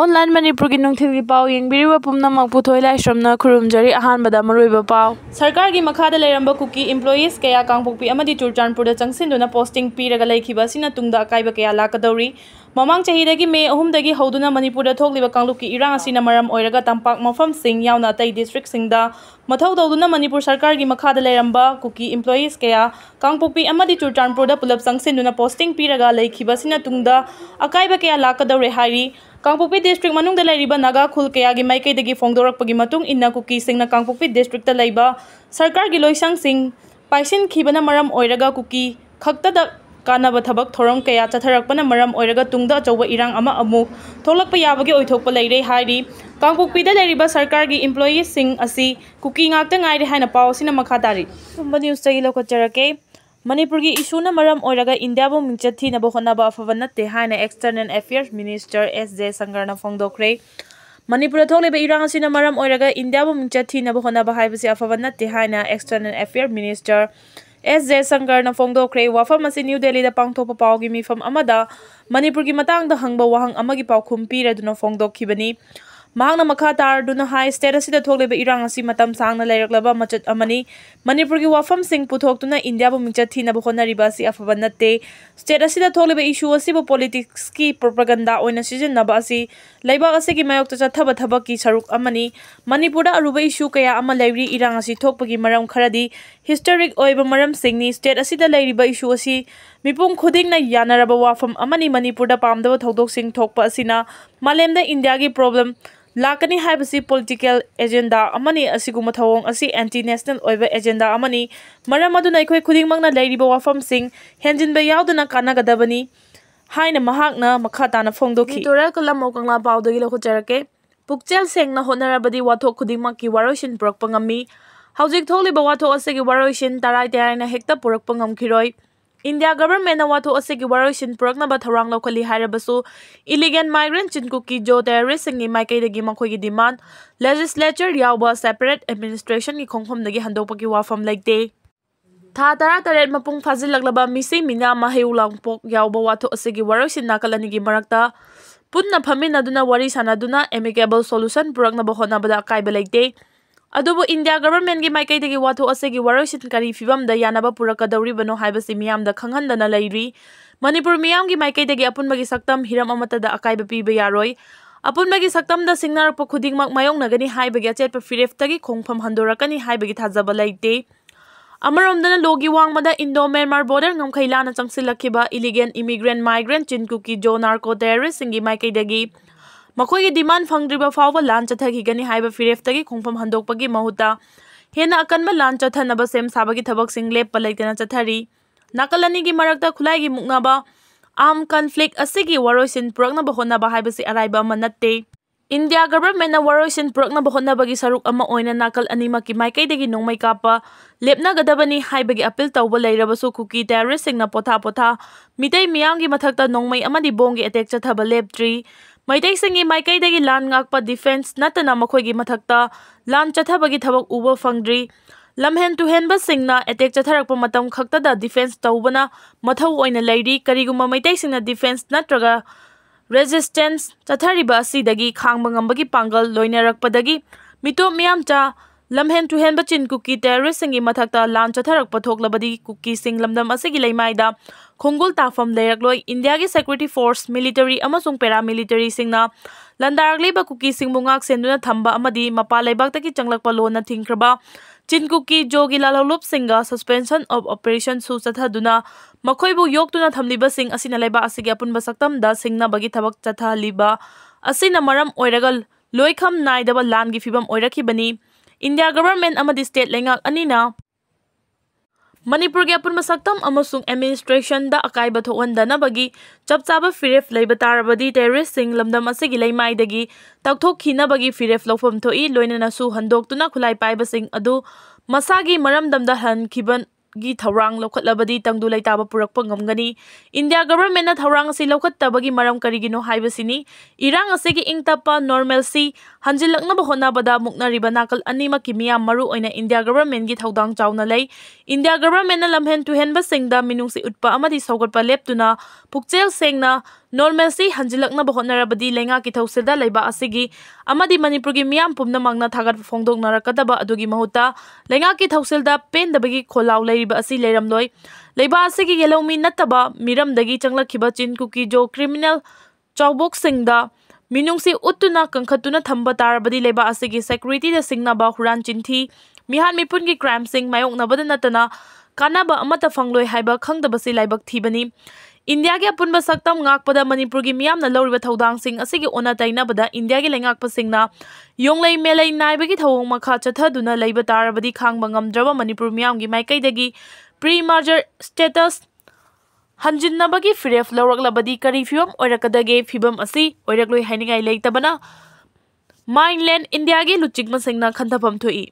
Online Manipur ki nungthil ki pau yengbiriba pumnamak puthoi laisramna khurumjari ahanbada maruiba pau Sarkargi makhada leiramba kuki employees kaya kangpokpi amadi Churchandpurda changsinduna posting piraga leikhiba sina tungda akaiba kaya lakadori mamang chahidagi Mei 3 hoduna Manipurda thokliba kangluki irang asina maram oiraga tampak mafamsing yauna atai district singda mathau tawduna Manipur Sarkargi makhada leiramba kuki employees kaya kangpokpi amadi Churchandpurda pulap changsinduna posting piraga leikhiba sina tungda akaiba kaya lakadori hari Kangpokpi district manung da lairiba naga khul kayagi maikai dagi phongdorakpagi matung inna Kukisingna Kangpokpi district ta laiba Sarkargi loisang sing paisin khibana maram oiraga kuki khaktada kanaba thabak thoram kaya chatharakpana maram oiraga tungda achauba irang ama amuk tholakpa yabagi oithokpa laire hairi Kangpokpi da lairiba Sarkargi employees sing asi kuki ngakta ngaire haina pawsina makhatari sumba news tagi lokacharake Manipur ki issue na maram oiraga India bu mingchathi na bohona ba afavanatte haina External Affairs Minister S.J. Sangarna phongdokre Manipur thokleba irang asina maram oiraga India bu mingchathi na bohona ba haibasi afavanatte haina External Affairs Minister S.J. Sangarna phongdokre wafam asi New Delhi da pangthokpa pawgi mifam amada Manipur ki matangda hangba wahang amagi pawkhum piraduna phongdokhibani Mahangna makhatar duna high state asida thokleba irang asi matam sangna lairaklaba machat amani Manipur ki wafam sing puthokuna India bu mingchathi na bohona ribasi afavanatte state asida thokleba issue asibu politics ki propaganda oina sijinnaba asi laiba asigi mayokta chathaba thabak ki saruk amani Manipur da aruba issue kaya ama lairi irang asi thokpagi maram kharadi historic oiba maram singni state asida lairiba issue asi mipum khudingna yanaraba wafam amani Manipur da pamdaba thodok sing thokpa asina malemda India ki problem Lakani haibasi political agenda amani asiguma thawong asi anti-national oiba agenda amani maram aduna ikhoi khudingmangna lairiba wafam sing henjinba yauduna kanagadabani haina mahakna makhatana phongdokhi editorial kalam okangla pawdagi lokhucharake pukchel sengna honarabadi wathok khudingmakki waroisin purakpa ngami haujik tholiba wathok asegi waroisin tarai taina hekta purakpa ngamkhiroi India government na wathok asegi waroisin puraknaba tharang lokhali hairabasu illegal migrant chinkuki jo terrorist singi maikai dagi makhoigi demand legislature yauba separate administration ki khongkhomdagi handokpaki wafam laite Tha taret mapung fazilaklaba misi mina maheulangpok yauba wathok asegi waroisin nakalanigi marakta punna phaminaduna wari sanaduna amicable solution puraknaba honabada akaiba laite Adubu India government ki maikai dagi wathok asegi waroisin kari fibam da yanaba purakadawribano haibasi miyam da khanghandana lairi Manipur miyam ki maikai dagi apunbagi saktam hiram amata da akaiba piba yaroi apunbagi saktam da singnarakpa khudingmak mayongnagani haibagi achetpa fireftagi khongpham handorakani haibagi thajaba laite Amaromdana logi wangmada Indo-Myanmar border ngamkhailana changsilakhiba illegal immigrant migrant chinkuki jo narco terrorist singi maikai dagi Makhoigi demand phangdriba fawba lan chathagigani haiba fireftagi khongpham handokpagi mahuta hena akanba lan chathanaba sem sabagi thabak sing leppa leitana chathari nakalani gi marakta khulaigi muknaba arm conflict asigi waroisin puraknaba honaba haibasi araiba manatte India government na waroisin puraknaba honabagi saruk ama oina nakal animaki maikai dagi nongmai kapa lepna gadabani haibagi appeal tawba leirabasu kuki terrorist singna potha mitai miyamgi mathakta nongmai amadi bongi attack chathaba leptri Maitai singi maikai dagi lan ngakpa defense natana makhoigi mathakta lan chathabagi thabak uba fangdri lamhen to hen ba singna attack chatharakpa matam khaktada defense tawbana mathau oina lairi kariguma maitai singna defense natraga resistance chathariba asidagi khangba ngambagi pangal loinarakpadagi mito miyam cha lamhen to hen ba chinkuki terrorist singi mathakta lan chatharakpa thoklabadi Kukising lamdam asigi leimaida Khongol tafam leirak India ki security force military amasung paramilitary singna landarakliba Kukising bungak senduna thamba amadi mapa leibak-taki changlakpa lona thingkraba chinkuki jogi lalolup singa suspension of operation su chathaduna makhoibu yoktuna thamliba sing asina leiba asigi apunba saktamda singna bagi thabak chathaliba asina maram oiragal loikham naidaba langi fibam oirakhibani India government amadi state lengak anina Manipur ki apun masaktam amasung administration da akaiba thokwandana bagi chapchaba firef leiba tarabadi terrorist sing lamdam asigi leimai dagi takthok khina bagi firef lofam thoi loinana su handoktuna khulai paiba sing adu masagi maramdamda han khiban gi thawrang lokhatlabadi tangdu laitaba purakpa ngamgani India government na thawrang asi lokhattabagi maram karigino haibasini irang asigi ingtapa normalcy hanjilakna bahona bada mukna riba nakal anima kimia maru oina India government gi thaudang chauna lei India government na lamhen to hen ba singda minungsi utpa amadi saugatpa leptuna pukchel sengna normalcy hanjilakna bahotnarabadi lenga ki thausilda leiba asigi amadi Manipur gi miyam pumna magna thagat phongdoknarakadaba adugi mahuta lenga ki thausilda pendabagi kholaw leiriba asi leiramloi leiba asigi yelomi nattaba miramdagi changlakhiba chin kuki jo criminal chawbok singda minungsi uttuna kangkhatuna thamba tarabadi leiba asigi security da singnaba huran chinthi mihan mipun gi crime sing mayoknabada natana kanaba amata fangloi haiba khangdabasi laibak thibani India के अपुनबा सक्तम ngakpada Manipur gi miyamna loriba thodang sing asigi ona tainabada India gi lengakpa singna yonglei melei naibagi thawong makha chathaduna leiba tarabadi khangba ngamdraba Manipur miyam gi maikaidagi pre-merger status hanjinnabagi firef lawraklabadi kari fiwam oirakadage fibam asi oirakloi hainingai leitabana mainland India gi luchikma singna khanthapam thoi